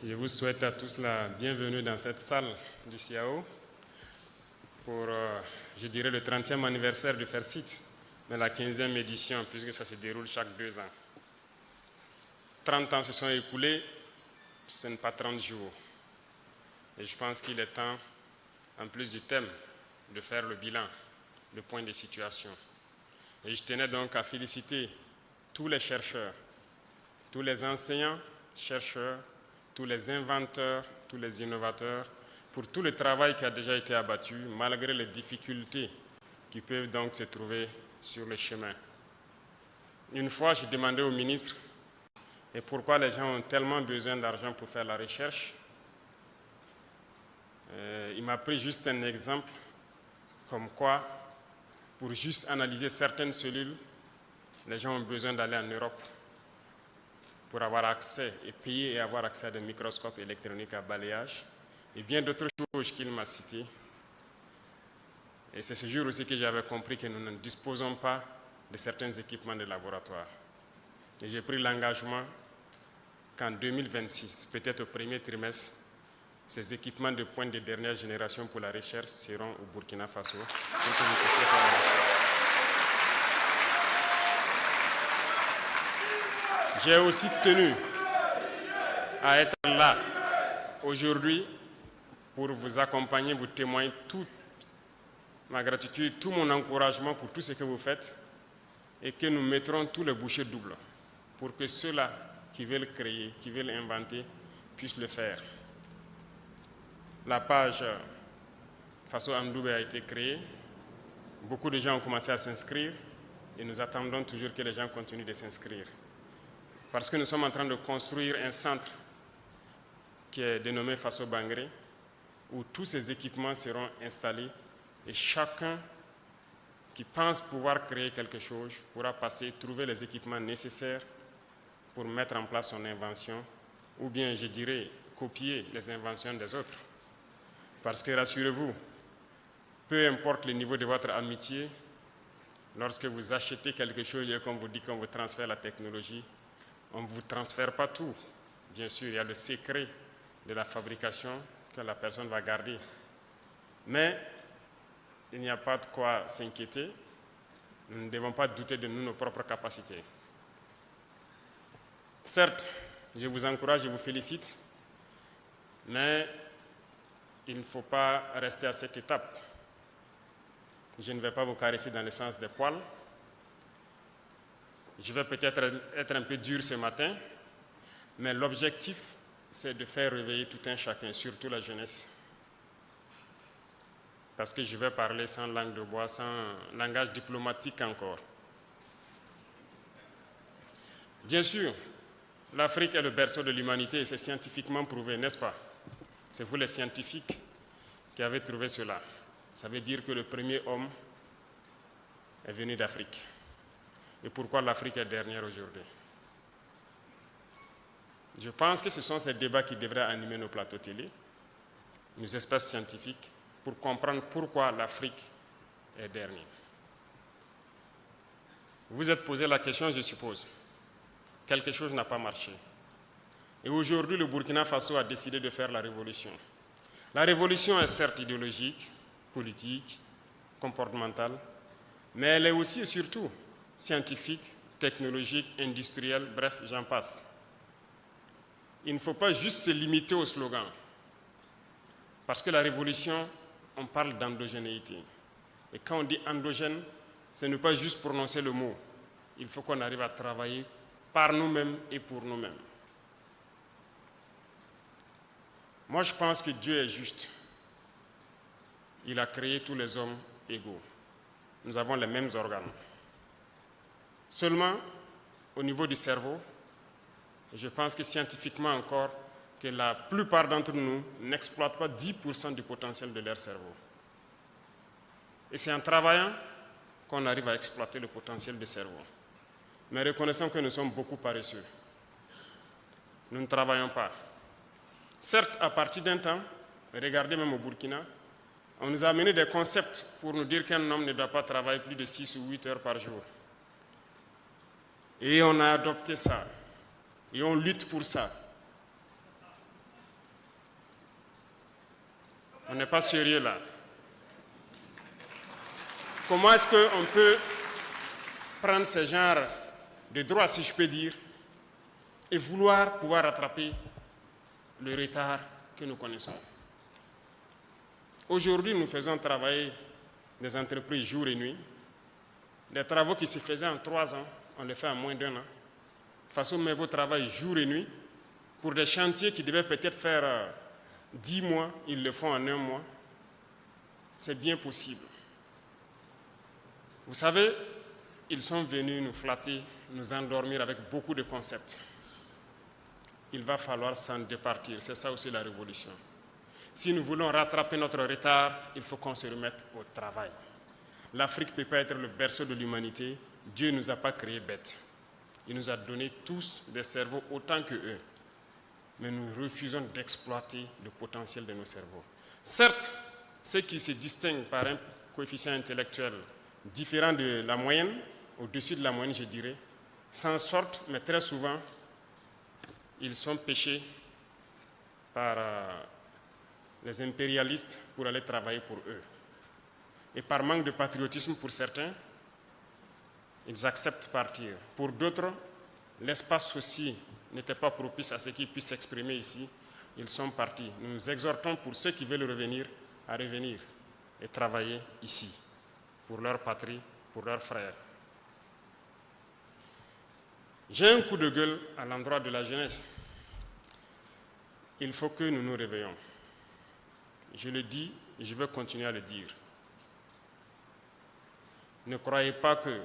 Je vous souhaite à tous la bienvenue dans cette salle du CIAO pour, je dirais, le 30e anniversaire du FAIRCIT, mais la 15e édition, puisque ça se déroule chaque 2 ans. 30 ans se sont écoulés, ce n'est pas 30 jours. Et je pense qu'il est temps, en plus du thème, de faire le bilan, le point de situation. Et je tenais donc à féliciter tous les chercheurs, tous les enseignants, chercheurs, tous les inventeurs, tous les innovateurs, pour tout le travail qui a déjà été abattu, malgré les difficultés qui peuvent donc se trouver sur le chemin. Une fois, j'ai demandé au ministre et pourquoi les gens ont tellement besoin d'argent pour faire la recherche. Il m'a pris juste un exemple, comme quoi, pour juste analyser certaines cellules, les gens ont besoin d'aller en Europe pour avoir accès et payer et avoir accès à des microscopes électroniques à balayage et bien d'autres choses qu'il m'a citées. Et c'est ce jour aussi que j'avais compris que nous ne disposons pas de certains équipements de laboratoire. Et j'ai pris l'engagement qu'en 2026, peut-être au premier trimestre, ces équipements de pointe de dernière génération pour la recherche seront au Burkina Faso pour que vous puissiez faire la recherche. J'ai aussi tenu à être là aujourd'hui pour vous accompagner, vous témoigner toute ma gratitude, tout mon encouragement pour tout ce que vous faites et que nous mettrons tous les bouchées doubles pour que ceux-là qui veulent créer, qui veulent inventer, puissent le faire. La page Faso Amdoubé a été créée, beaucoup de gens ont commencé à s'inscrire et nous attendons toujours que les gens continuent de s'inscrire. Parce que nous sommes en train de construire un centre qui est dénommé Faso Bangré, où tous ces équipements seront installés et chacun qui pense pouvoir créer quelque chose pourra passer, trouver les équipements nécessaires pour mettre en place son invention, ou bien, je dirais, copier les inventions des autres. Parce que, rassurez-vous, peu importe le niveau de votre amitié, lorsque vous achetez quelque chose et qu'on vous dit qu'on vous transfère la technologie, on ne vous transfère pas tout. Bien sûr, il y a le secret de la fabrication que la personne va garder. Mais il n'y a pas de quoi s'inquiéter. Nous ne devons pas douter de nous, nos propres capacités. Certes, je vous encourage, je vous félicite, mais il ne faut pas rester à cette étape. Je ne vais pas vous caresser dans le sens des poils. Je vais peut-être être un peu dur ce matin, mais l'objectif, c'est de faire réveiller tout un chacun, surtout la jeunesse. Parce que je vais parler sans langue de bois, sans langage diplomatique encore. Bien sûr, l'Afrique est le berceau de l'humanité et c'est scientifiquement prouvé, n'est-ce pas? C'est vous les scientifiques qui avez trouvé cela. Ça veut dire que le premier homme est venu d'Afrique. Et pourquoi l'Afrique est dernière aujourd'hui? Je pense que ce sont ces débats qui devraient animer nos plateaux télé, nos espaces scientifiques, pour comprendre pourquoi l'Afrique est dernière. Vous vous êtes posé la question, je suppose. Quelque chose n'a pas marché. Et aujourd'hui, le Burkina Faso a décidé de faire la révolution. La révolution est certes idéologique, politique, comportementale, mais elle est aussi et surtout scientifique, technologique, industrielle, bref, j'en passe. Il ne faut pas juste se limiter au slogan. Parce que la révolution, on parle d'endogénéité. Et quand on dit endogène, ce n'est pas juste prononcer le mot. Il faut qu'on arrive à travailler par nous-mêmes et pour nous-mêmes. Moi, je pense que Dieu est juste. Il a créé tous les hommes égaux. Nous avons les mêmes organes. Seulement, au niveau du cerveau, je pense que scientifiquement encore, que la plupart d'entre nous n'exploitent pas 10% du potentiel de leur cerveau. Et c'est en travaillant qu'on arrive à exploiter le potentiel du cerveau. Mais reconnaissons que nous sommes beaucoup paresseux. Nous ne travaillons pas. Certes, à partir d'un temps, regardez même au Burkina, on nous a amené des concepts pour nous dire qu'un homme ne doit pas travailler plus de 6 ou 8 heures par jour. Et on a adopté ça. Et on lutte pour ça. On n'est pas sérieux là. Comment est-ce qu'on peut prendre ce genre de droits, si je peux dire, et vouloir pouvoir rattraper le retard que nous connaissons? Aujourd'hui, nous faisons travailler des entreprises jour et nuit. Des travaux qui se faisaient en 3 ans, on les fait en moins d'1 an. Façon Mevo travaille jour et nuit. Pour des chantiers qui devaient peut-être faire 10 mois, ils le font en 1 mois. C'est bien possible. Vous savez, ils sont venus nous flatter, nous endormir avec beaucoup de concepts. Il va falloir s'en départir. C'est ça aussi la révolution. Si nous voulons rattraper notre retard, il faut qu'on se remette au travail. L'Afrique ne peut pas être le berceau de l'humanité. Dieu ne nous a pas créés bêtes. Il nous a donné tous des cerveaux autant qu'eux. Mais nous refusons d'exploiter le potentiel de nos cerveaux. Certes, ceux qui se distinguent par un coefficient intellectuel différent de la moyenne, au-dessus de la moyenne, je dirais, s'en sortent, mais très souvent, ils sont pêchés par les impérialistes pour aller travailler pour eux. Et par manque de patriotisme pour certains, ils acceptent partir. Pour d'autres, l'espace aussi n'était pas propice à ce qu'ils puissent s'exprimer ici. Ils sont partis. Nous nous exhortons pour ceux qui veulent revenir à revenir et travailler ici, pour leur patrie, pour leurs frères. J'ai un coup de gueule à l'endroit de la jeunesse. Il faut que nous nous réveillons. Je le dis et je vais continuer à le dire. Ne croyez pas que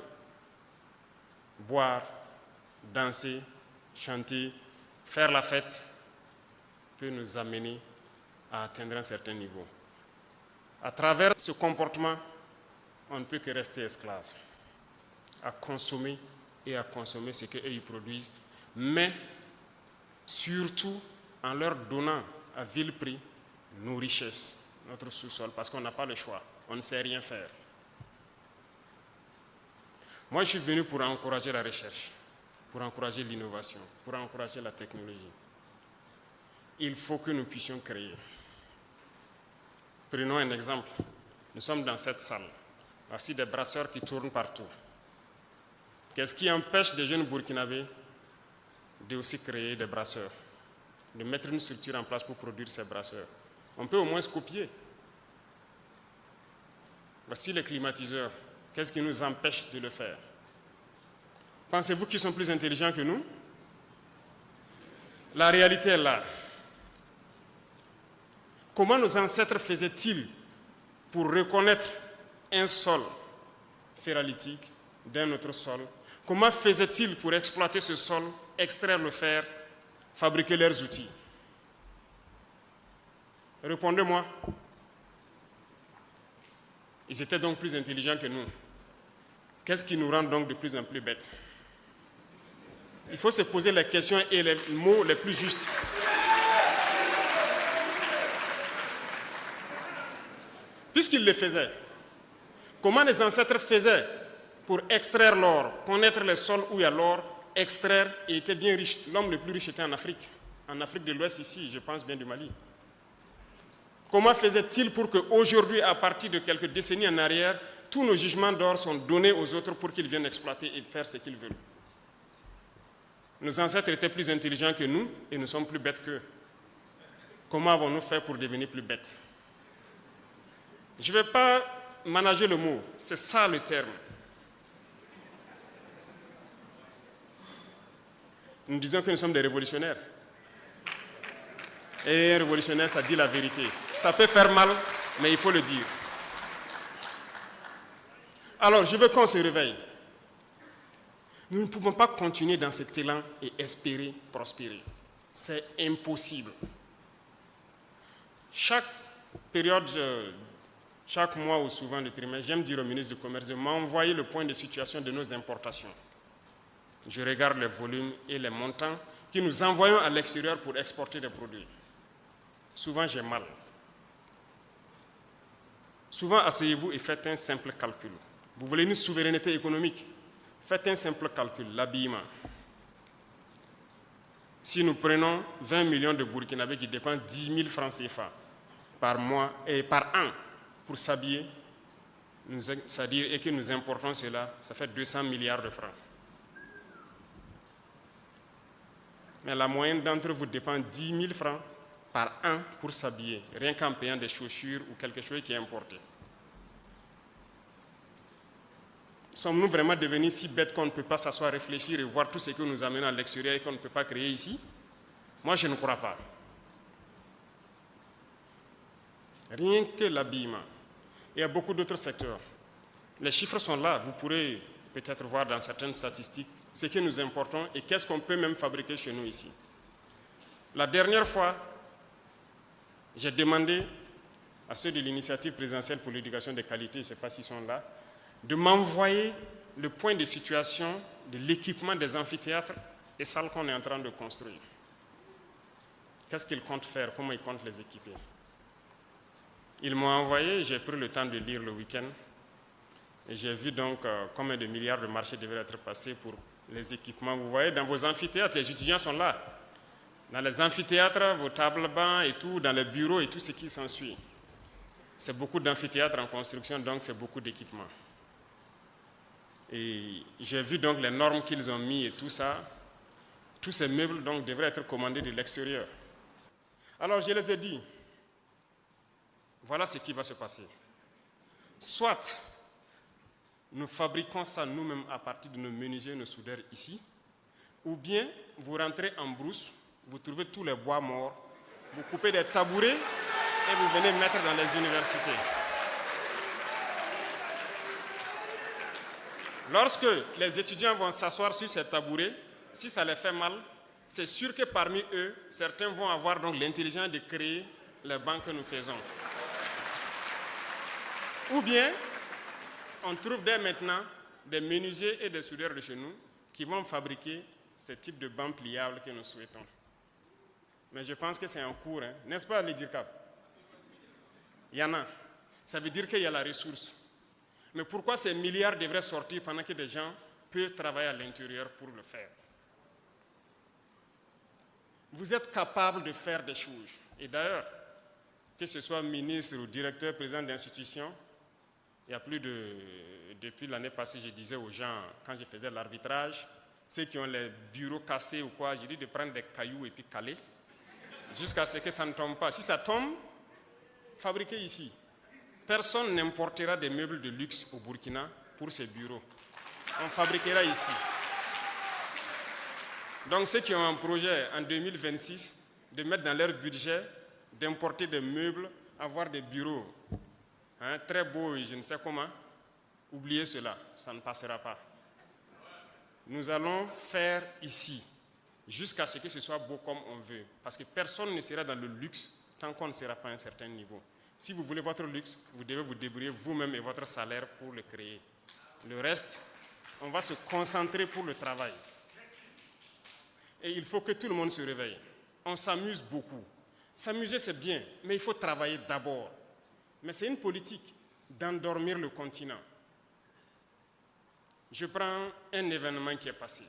boire, danser, chanter, faire la fête peut nous amener à atteindre un certain niveau. À travers ce comportement, on ne peut que rester esclave, à consommer et à consommer ce qu'eux ils produisent, mais surtout en leur donnant à vil prix nos richesses, notre sous-sol, parce qu'on n'a pas le choix, on ne sait rien faire. Moi, je suis venu pour encourager la recherche, pour encourager l'innovation, pour encourager la technologie. Il faut que nous puissions créer. Prenons un exemple. Nous sommes dans cette salle. Voici des brasseurs qui tournent partout. Qu'est-ce qui empêche des jeunes Burkinabés de aussi créer des brasseurs, de mettre une structure en place pour produire ces brasseurs? On peut au moins se copier. Voici les climatiseurs. Qu'est-ce qui nous empêche de le faire? Pensez-vous qu'ils sont plus intelligents que nous? La réalité est là. Comment nos ancêtres faisaient-ils pour reconnaître un sol ferralitique d'un autre sol? Comment faisaient-ils pour exploiter ce sol, extraire le fer, fabriquer leurs outils? Répondez-moi. Ils étaient donc plus intelligents que nous. Qu'est-ce qui nous rend donc de plus en plus bêtes? Il faut se poser les questions et les mots les plus justes. Puisqu'ils le faisaient, comment les ancêtres faisaient pour extraire l'or, connaître les sols où il y a l'or, extraire et étaient bien riches? L'homme le plus riche était en Afrique de l'Ouest ici, je pense bien du Mali. Comment faisait-il pour qu'aujourd'hui, à partir de quelques décennies en arrière, tous nos jugements d'or sont donnés aux autres pour qu'ils viennent exploiter et faire ce qu'ils veulent? Nos ancêtres étaient plus intelligents que nous et nous sommes plus bêtes qu'eux. Comment avons-nous fait pour devenir plus bêtes? Je ne vais pas manager le mot, c'est ça le terme. Nous disons que nous sommes des révolutionnaires. Et un révolutionnaire, ça dit la vérité. Ça peut faire mal, mais il faut le dire. Alors, je veux qu'on se réveille. Nous ne pouvons pas continuer dans cet élan et espérer prospérer. C'est impossible. Chaque période, chaque mois ou souvent le trimestre, j'aime dire au ministre du Commerce de m'envoyer le point de situation de nos importations. Je regarde les volumes et les montants que nous envoyons à l'extérieur pour exporter des produits. Souvent, j'ai mal. Souvent, asseyez-vous et faites un simple calcul. Vous voulez une souveraineté économique? Faites un simple calcul, l'habillement. Si nous prenons 20 millions de Burkinabés qui dépensent 10 000 francs CFA par mois et par an pour s'habiller, c'est-à-dire et que nous importons cela, ça fait 200 milliards de francs. Mais la moyenne d'entre vous dépend 10 000 francs par an pour s'habiller, rien qu'en payant des chaussures ou quelque chose qui est importé. Sommes-nous vraiment devenus si bêtes qu'on ne peut pas s'asseoir, réfléchir et voir tout ce que nous amenons à l'extérieur et qu'on ne peut pas créer ici? Moi, je ne crois pas. Rien que l'habillement. Il y a beaucoup d'autres secteurs. Les chiffres sont là, vous pourrez peut-être voir dans certaines statistiques ce que nous importons et qu'est-ce qu'on peut même fabriquer chez nous ici. La dernière fois, j'ai demandé à ceux de l'initiative présidentielle pour l'éducation de qualité, je ne sais pas s'ils sont là, de m'envoyer le point de situation de l'équipement des amphithéâtres et salles qu'on est en train de construire. Qu'est-ce qu'ils comptent faire? Comment ils comptent les équiper? Ils m'ont envoyé, j'ai pris le temps de lire le week-end, et j'ai vu donc combien de milliards de marchés devraient être passés pour les équipements. Vous voyez, dans vos amphithéâtres, les étudiants sont là. Dans les amphithéâtres, vos tables bancs et tout, dans les bureaux et tout ce qui s'ensuit. C'est beaucoup d'amphithéâtres en construction, donc c'est beaucoup d'équipements. Et j'ai vu donc les normes qu'ils ont mis et tout ça. Tous ces meubles donc devraient être commandés de l'extérieur. Alors je les ai dit, voilà ce qui va se passer. Soit nous fabriquons ça nous-mêmes à partir de nos menuisiers, nos soudeurs ici, ou bien vous rentrez en brousse, vous trouvez tous les bois morts, vous coupez des tabourets et vous venez mettre dans les universités. Lorsque les étudiants vont s'asseoir sur ces tabourets, si ça les fait mal, c'est sûr que parmi eux, certains vont avoir donc l'intelligence de créer les bancs que nous faisons. Ou bien, on trouve dès maintenant des menuisiers et des soudeurs de chez nous qui vont fabriquer ce type de bancs pliables que nous souhaitons. Mais je pense que c'est en cours, hein. N'est-ce pas, les DIRCAP? Il y en a. Ça veut dire qu'il y a la ressource. Mais pourquoi ces milliards devraient sortir pendant que des gens peuvent travailler à l'intérieur pour le faire? Vous êtes capable de faire des choses. Et d'ailleurs, que ce soit ministre ou directeur, président d'institution, il y a depuis l'année passée, je disais aux gens, quand je faisais l'arbitrage, ceux qui ont les bureaux cassés ou quoi, j'ai dit de prendre des cailloux et puis caler, jusqu'à ce que ça ne tombe pas. Si ça tombe, fabriquez ici. Personne n'importera des meubles de luxe au Burkina pour ces bureaux. On fabriquera ici. Donc ceux qui ont un projet en 2026 de mettre dans leur budget d'importer des meubles, avoir des bureaux très beaux et je ne sais comment, oubliez cela, ça ne passera pas. Nous allons faire ici, jusqu'à ce que ce soit beau comme on veut. Parce que personne ne sera dans le luxe tant qu'on ne sera pas à un certain niveau. Si vous voulez votre luxe, vous devez vous débrouiller vous-même et votre salaire pour le créer. Le reste, on va se concentrer pour le travail. Et il faut que tout le monde se réveille. On s'amuse beaucoup. S'amuser, c'est bien, mais il faut travailler d'abord. Mais c'est une politique d'endormir le continent. Je prends un événement qui est passé.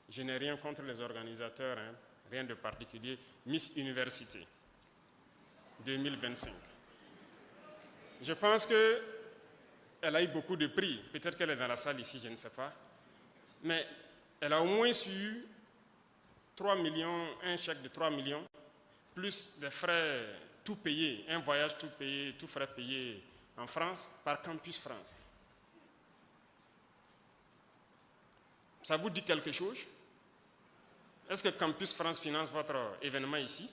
Je n'ai rien contre les organisateurs, rien de particulier. Miss Université 2025. Je pense qu'elle a eu beaucoup de prix. Peut-être qu'elle est dans la salle ici, je ne sais pas. Mais elle a au moins eu 3 millions, un chèque de 3 millions, plus des frais tout payés, un voyage tout payé, tout frais payé en France, par Campus France. Ça vous dit quelque chose? Est-ce que Campus France finance votre événement ici?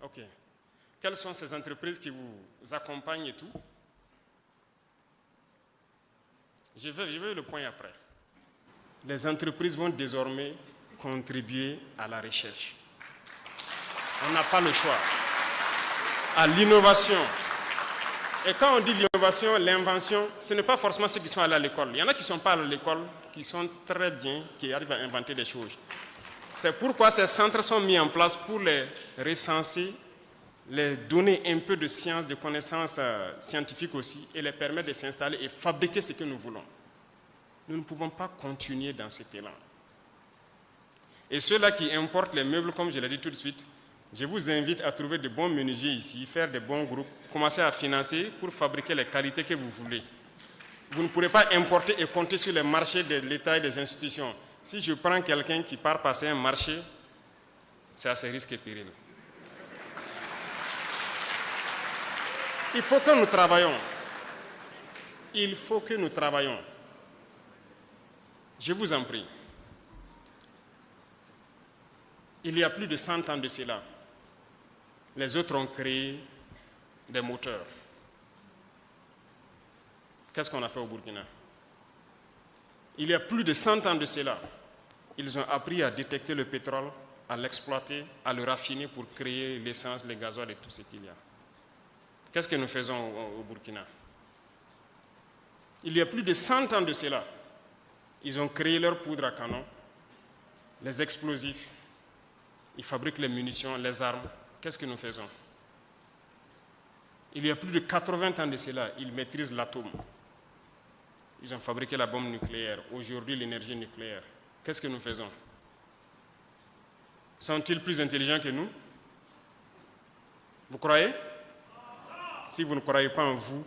Ok. Quelles sont ces entreprises qui vous accompagnent et tout? Je vais le point après. Les entreprises vont désormais contribuer à la recherche. On n'a pas le choix. À l'innovation. Et quand on dit l'innovation, l'invention, ce n'est pas forcément ceux qui sont allés à l'école. Il y en a qui ne sont pas allés à l'école, qui sont très bien, qui arrivent à inventer des choses. C'est pourquoi ces centres sont mis en place pour les recenser, les donner un peu de science, de connaissances scientifiques aussi, et les permettre de s'installer et fabriquer ce que nous voulons. Nous ne pouvons pas continuer dans cet élan. Et ceux-là qui importent les meubles, comme je l'ai dit tout de suite, Je vous invite à trouver de bons menuisiers ici, faire des bons groupes, commencer à financer pour fabriquer les qualités que vous voulez. Vous ne pourrez pas importer et compter sur les marchés de l'État et des institutions. Si je prends quelqu'un qui part passer un marché, c'est à ses risques et périls. Il faut que nous travaillions. Il faut que nous travaillions. Je vous en prie. Il y a plus de 100 ans de cela, les autres ont créé des moteurs. Qu'est-ce qu'on a fait au Burkina? Il y a plus de 100 ans de cela, ils ont appris à détecter le pétrole, à l'exploiter, à le raffiner pour créer l'essence, le gasoil et tout ce qu'il y a. Qu'est-ce que nous faisons au Burkina? Il y a plus de 100 ans de cela, ils ont créé leur poudre à canon, les explosifs, ils fabriquent les munitions, les armes. Qu'est-ce que nous faisons? Il y a plus de 80 ans de cela, ils maîtrisent l'atome. Ils ont fabriqué la bombe nucléaire. Aujourd'hui, l'énergie nucléaire. Qu'est-ce que nous faisons? Sont-ils plus intelligents que nous? Vous croyez? Si vous ne croyez pas en vous,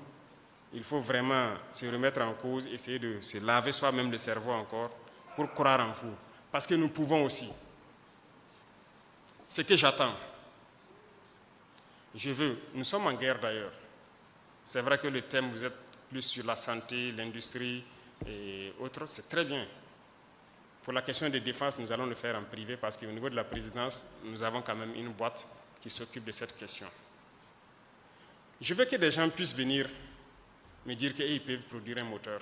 il faut vraiment se remettre en cause, essayer de se laver soi-même le cerveau encore pour croire en vous. Parce que nous pouvons aussi. Ce que j'attends, nous sommes en guerre d'ailleurs. C'est vrai que le thème, vous êtes plus sur la santé, l'industrie et autres, c'est très bien. Pour la question de défense, nous allons le faire en privé parce qu'au niveau de la présidence, nous avons quand même une boîte qui s'occupe de cette question. Je veux que des gens puissent venir me dire qu'ils peuvent produire un moteur.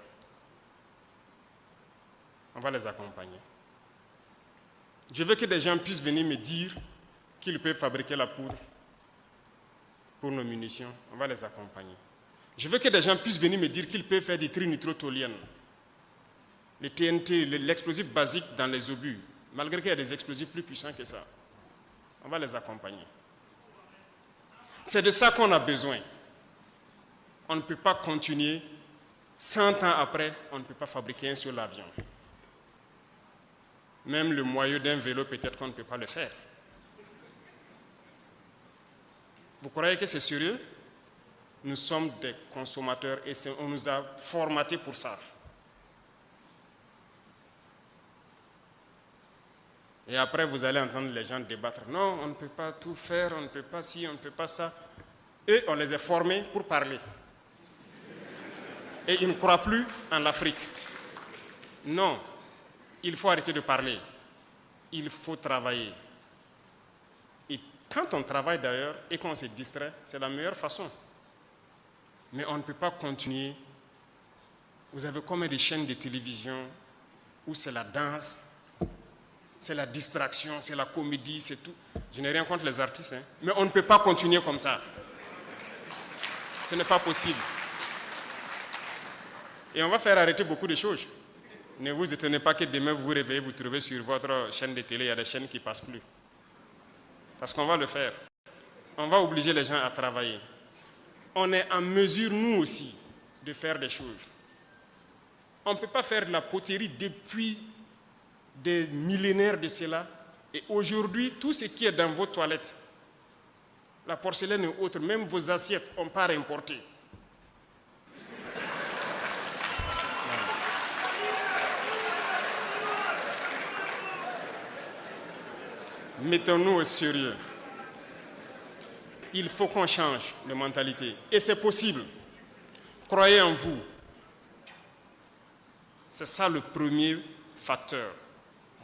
On va les accompagner. Je veux que des gens puissent venir me dire qu'ils peuvent fabriquer la poudre pour nos munitions. On va les accompagner. Je veux que des gens puissent venir me dire qu'ils peuvent faire du trinitrotoluène, le TNT, l'explosif basique dans les obus, malgré qu'il y a des explosifs plus puissants que ça. On va les accompagner. C'est de ça qu'on a besoin. On ne peut pas continuer, 100 ans après, on ne peut pas fabriquer un seul avion. Même le moyeu d'un vélo, peut-être qu'on ne peut pas le faire. Vous croyez que c'est sérieux? Nous sommes des consommateurs et on nous a formatés pour ça. Et après, vous allez entendre les gens débattre. Non, on ne peut pas tout faire, on ne peut pas ci, on ne peut pas ça. Eux, on les a formés pour parler. Et ils ne croient plus en l'Afrique. Non, il faut arrêter de parler. Il faut travailler. Et quand on travaille d'ailleurs et qu'on se distrait, c'est la meilleure façon. Mais on ne peut pas continuer. Vous avez combien de chaînes de télévision où c'est la danse, c'est la distraction, c'est la comédie, c'est tout. Je n'ai rien contre les artistes, hein, mais on ne peut pas continuer comme ça. Ce n'est pas possible. Et on va faire arrêter beaucoup de choses. Ne vous étonnez pas que demain vous vous réveillez, vous trouvez sur votre chaîne de télé, il y a des chaînes qui ne passent plus. Parce qu'on va le faire. On va obliger les gens à travailler. On est en mesure, nous aussi, de faire des choses. On ne peut pas faire de la poterie depuis des millénaires de cela. Et aujourd'hui, tout ce qui est dans vos toilettes, la porcelaine et autres, même vos assiettes, on part importer. Mettons-nous au sérieux. Il faut qu'on change de mentalité. Et c'est possible. Croyez en vous. C'est ça le premier facteur.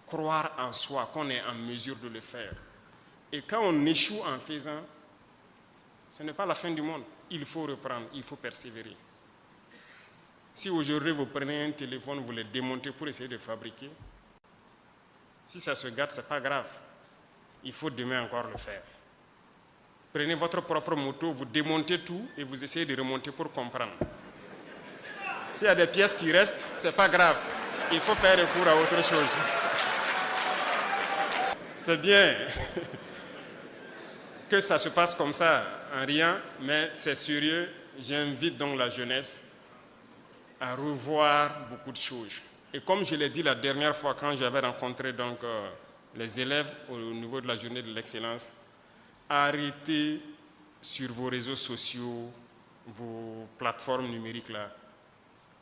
Croire en soi, qu'on est en mesure de le faire. Et quand on échoue en faisant, ce n'est pas la fin du monde. Il faut reprendre, il faut persévérer. Si aujourd'hui vous prenez un téléphone, vous le démontez pour essayer de fabriquer, si ça se gâte, ce n'est pas grave. Il faut demain encore le faire. Prenez votre propre moto, vous démontez tout et vous essayez de remonter pour comprendre. S'il y a des pièces qui restent, ce n'est pas grave. Il faut faire recours à autre chose. C'est bien que ça se passe comme ça, en rien, mais c'est sérieux. J'invite donc la jeunesse à revoir beaucoup de choses. Et comme je l'ai dit la dernière fois quand j'avais rencontré donc, les élèves au niveau de la journée de l'excellence, arrêtez sur vos réseaux sociaux, vos plateformes numériques là,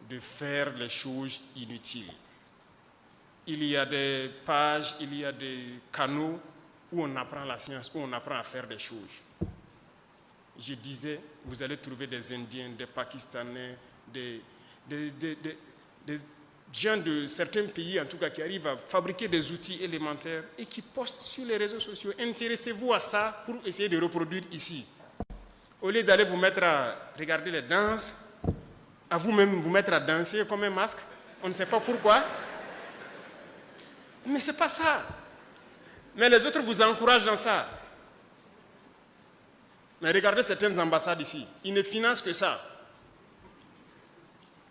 de faire les choses inutiles. Il y a des pages, il y a des canaux où on apprend la science, où on apprend à faire des choses. Je disais, vous allez trouver des Indiens, des Pakistanais, des gens de certains pays, en tout cas, qui arrivent à fabriquer des outils élémentaires et qui postent sur les réseaux sociaux. Intéressez-vous à ça pour essayer de reproduire ici. Au lieu d'aller vous mettre à regarder les danses, à vous-même vous mettre à danser comme un masque, on ne sait pas pourquoi. Mais ce n'est pas ça. Mais les autres vous encouragent dans ça. Mais regardez certaines ambassades ici, ils ne financent que ça.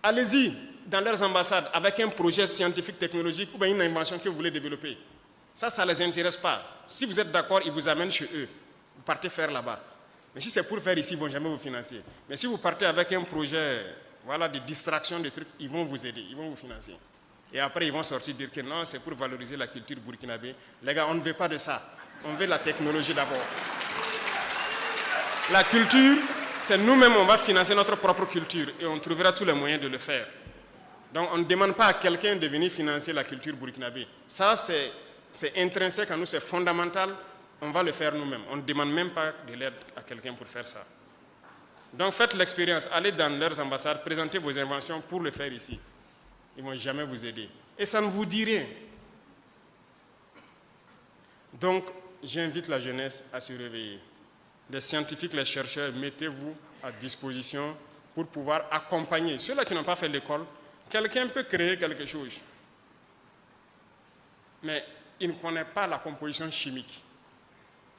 Allez-y dans leurs ambassades avec un projet scientifique, technologique ou bien une invention que vous voulez développer. Ça ne les intéresse pas. Si vous êtes d'accord, ils vous amènent chez eux. Vous partez faire là-bas. Mais si c'est pour faire ici, ils ne vont jamais vous financer. Mais si vous partez avec un projet de distraction, de trucs, ils vont vous aider, ils vont vous financer. Et après, ils vont sortir dire que non, c'est pour valoriser la culture burkinabé. Les gars, on ne veut pas de ça. On veut la technologie d'abord. La culture, c'est nous-mêmes, on va financer notre propre culture et on trouvera tous les moyens de le faire. Donc, on ne demande pas à quelqu'un de venir financer la culture burkinabé. Ça, c'est intrinsèque à nous, c'est fondamental. On va le faire nous-mêmes. On ne demande même pas de l'aide à quelqu'un pour faire ça. Donc, faites l'expérience. Allez dans leurs ambassades, présentez vos inventions pour le faire ici. Ils ne vont jamais vous aider. Et ça ne vous dit rien. Donc, j'invite la jeunesse à se réveiller. Les scientifiques, les chercheurs, mettez-vous à disposition pour pouvoir accompagner. Ceux-là qui n'ont pas fait l'école, quelqu'un peut créer quelque chose. Mais il ne connaît pas la composition chimique.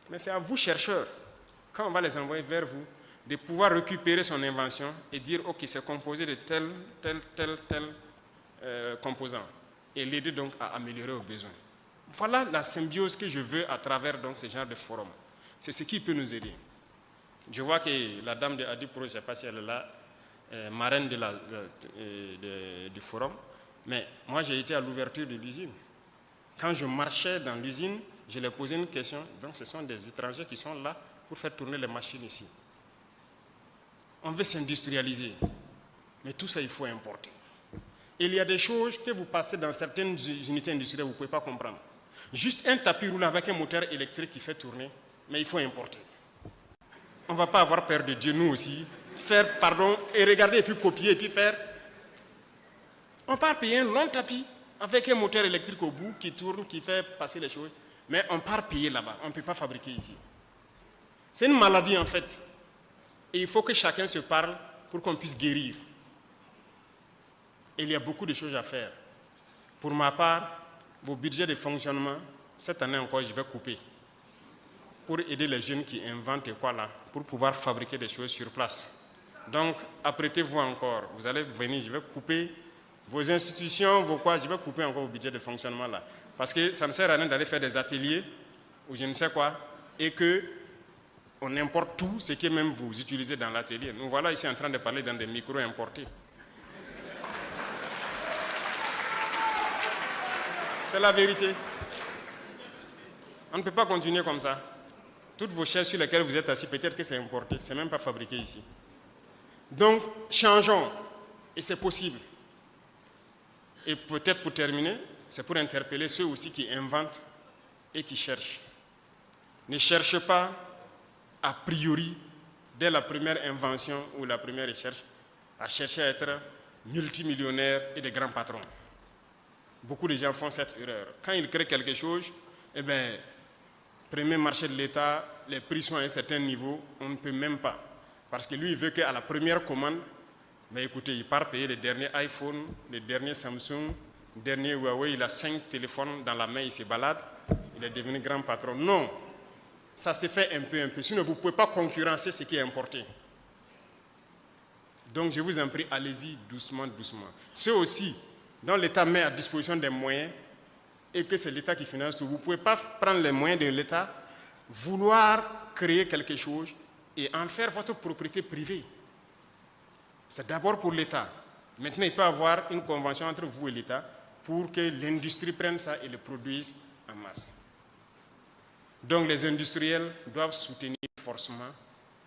Mais c'est à vous, chercheurs, quand on va les envoyer vers vous, de pouvoir récupérer son invention et dire, OK, c'est composé de tel composant. Et l'aider donc à améliorer aux besoins. Voilà la symbiose que je veux à travers donc, ce genre de forum. C'est ce qui peut nous aider. Je vois que la dame de Adipro, je ne sais pas si elle est là, marraine du forum, mais moi j'ai été à l'ouverture de l'usine. Quand je marchais dans l'usine, je leur posais une question. Donc ce sont des étrangers qui sont là pour faire tourner les machines ici. On veut s'industrialiser, mais tout ça il faut importer. Il y a des choses que vous passez dans certaines unités industrielles, vous ne pouvez pas comprendre. Juste un tapis roulant avec un moteur électrique qui fait tourner, mais il faut importer. On ne va pas avoir peur de Dieu, nous aussi. Faire, pardon, et regarder, et puis copier, et puis faire. On part payer un long tapis avec un moteur électrique au bout qui tourne, qui fait passer les choses. Mais on part payer là-bas. On ne peut pas fabriquer ici. C'est une maladie en fait. Et il faut que chacun se parle pour qu'on puisse guérir. Et il y a beaucoup de choses à faire. Pour ma part, vos budgets de fonctionnement, cette année encore, je vais couper. Pour aider les jeunes qui inventent et quoi là, pour pouvoir fabriquer des choses sur place. Donc, apprêtez-vous encore. Vous allez venir, je vais couper vos institutions, vos quoi, je vais couper encore vos budgets de fonctionnement là. Parce que ça ne sert à rien d'aller faire des ateliers ou je ne sais quoi, et qu'on importe tout ce que même vous utilisez dans l'atelier. Nous voilà ici en train de parler dans des micros importés. C'est la vérité. On ne peut pas continuer comme ça. Toutes vos chaises sur lesquelles vous êtes assis, peut-être que c'est importé, ce n'est même pas fabriqué ici. Donc, changeons, et c'est possible. Et peut-être pour terminer, c'est pour interpeller ceux aussi qui inventent et qui cherchent. Ne cherchez pas, a priori, dès la première invention ou la première recherche, à chercher à être multimillionnaires et des grands patrons. Beaucoup de gens font cette erreur. Quand ils créent quelque chose, eh bien, premier marché de l'État, les prix sont à un certain niveau, on ne peut même pas. Parce que lui, il veut qu'à la première commande, mais écoutez, il part payer les derniers iPhone, les derniers Samsung, les derniers Huawei, il a 5 téléphones dans la main, il se balade, il est devenu grand patron. Non, ça se fait un peu. Sinon, vous ne pouvez pas concurrencer ce qui est importé. Donc, je vous en prie, allez-y doucement. Ceux aussi, dont l'État met à disposition des moyens, et que c'est l'État qui finance tout, vous ne pouvez pas prendre les moyens de l'État, vouloir créer quelque chose et en faire votre propriété privée. C'est d'abord pour l'État. Maintenant, il peut y avoir une convention entre vous et l'État pour que l'industrie prenne ça et le produise en masse. Donc les industriels doivent soutenir forcément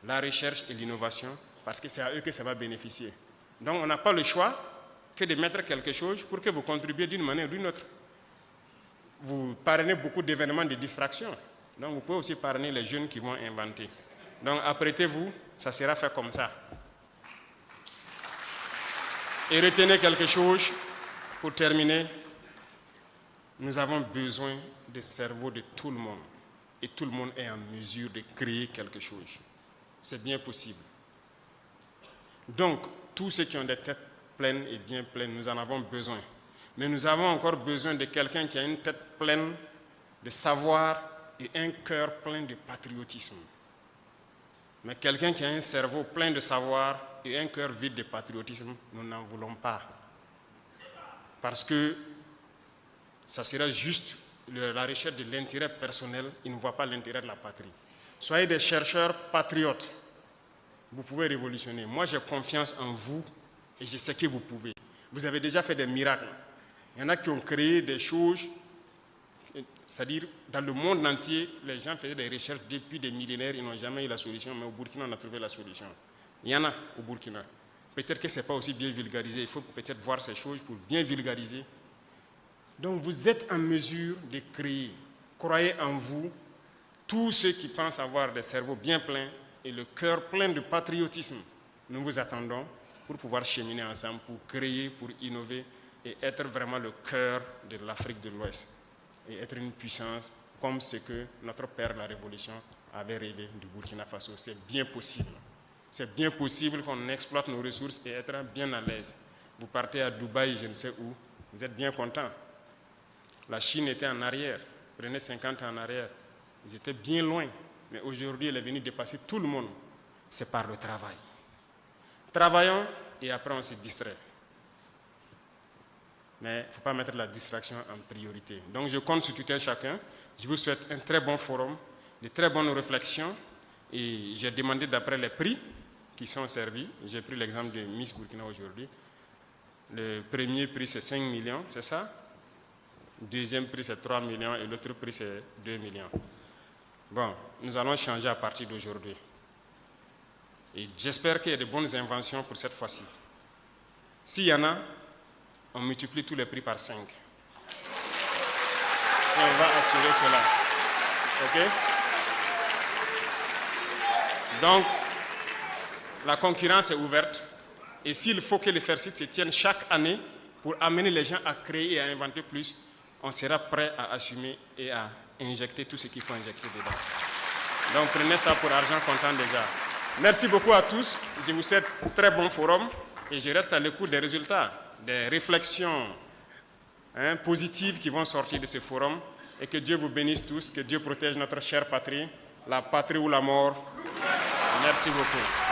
la recherche et l'innovation parce que c'est à eux que ça va bénéficier. Donc on n'a pas le choix que de mettre quelque chose pour que vous contribuiez d'une manière ou d'une autre. Vous parrainez beaucoup d'événements de distraction. Donc vous pouvez aussi parrainer les jeunes qui vont inventer. Donc apprêtez-vous, ça sera fait comme ça. Et retenez quelque chose pour terminer. Nous avons besoin des cerveaux de tout le monde. Et tout le monde est en mesure de créer quelque chose. C'est bien possible. Donc, tous ceux qui ont des têtes pleines et bien pleines, nous en avons besoin. Mais nous avons encore besoin de quelqu'un qui a une tête pleine de savoir et un cœur plein de patriotisme. Mais quelqu'un qui a un cerveau plein de savoir et un cœur vide de patriotisme, nous n'en voulons pas. Parce que ça sera juste la recherche de l'intérêt personnel, ils ne voient pas l'intérêt de la patrie. Soyez des chercheurs patriotes. Vous pouvez révolutionner. Moi, j'ai confiance en vous et je sais que vous pouvez. Vous avez déjà fait des miracles. Il y en a qui ont créé des choses, c'est-à-dire dans le monde entier, les gens faisaient des recherches depuis des millénaires, ils n'ont jamais eu la solution, mais au Burkina, on a trouvé la solution. Il y en a au Burkina. Peut-être que ce n'est pas aussi bien vulgarisé. Il faut peut-être voir ces choses pour bien vulgariser. Donc vous êtes en mesure de créer. Croyez en vous. Tous ceux qui pensent avoir des cerveaux bien pleins et le cœur plein de patriotisme, nous vous attendons pour pouvoir cheminer ensemble, pour créer, pour innover et être vraiment le cœur de l'Afrique de l'Ouest et être une puissance comme ce que notre père, la Révolution, avait rêvé du Burkina Faso. C'est bien possible. C'est bien possible qu'on exploite nos ressources et être bien à l'aise. Vous partez à Dubaï, je ne sais où, vous êtes bien content. La Chine était en arrière, prenez 50 ans en arrière. Ils étaient bien loin, mais aujourd'hui, elle est venue dépasser tout le monde. C'est par le travail. Travaillons et après on se distrait. Mais il ne faut pas mettre la distraction en priorité. Donc je compte sur tout un chacun. Je vous souhaite un très bon forum, de très bonnes réflexions. Et j'ai demandé d'après les prix qui sont servis. J'ai pris l'exemple de Miss Burkina aujourd'hui. Le premier prix c'est 5 millions, c'est ça? Le deuxième prix c'est 3 millions et l'autre prix c'est 2 millions. Bon, nous allons changer à partir d'aujourd'hui. Et j'espère qu'il y a de bonnes inventions pour cette fois-ci. S'il y en a, on multiplie tous les prix par 5. Et on va assurer cela. OK? Donc, la concurrence est ouverte. Et s'il faut que les FAIRCIT se tiennent chaque année pour amener les gens à créer et à inventer plus, on sera prêt à assumer et à injecter tout ce qu'il faut injecter dedans. Donc, prenez ça pour argent comptant déjà. Merci beaucoup à tous. Je vous souhaite un très bon forum et je reste à l'écoute des résultats, des réflexions positives qui vont sortir de ce forum et que Dieu vous bénisse tous, que Dieu protège notre chère patrie, la patrie ou la mort. Merci beaucoup.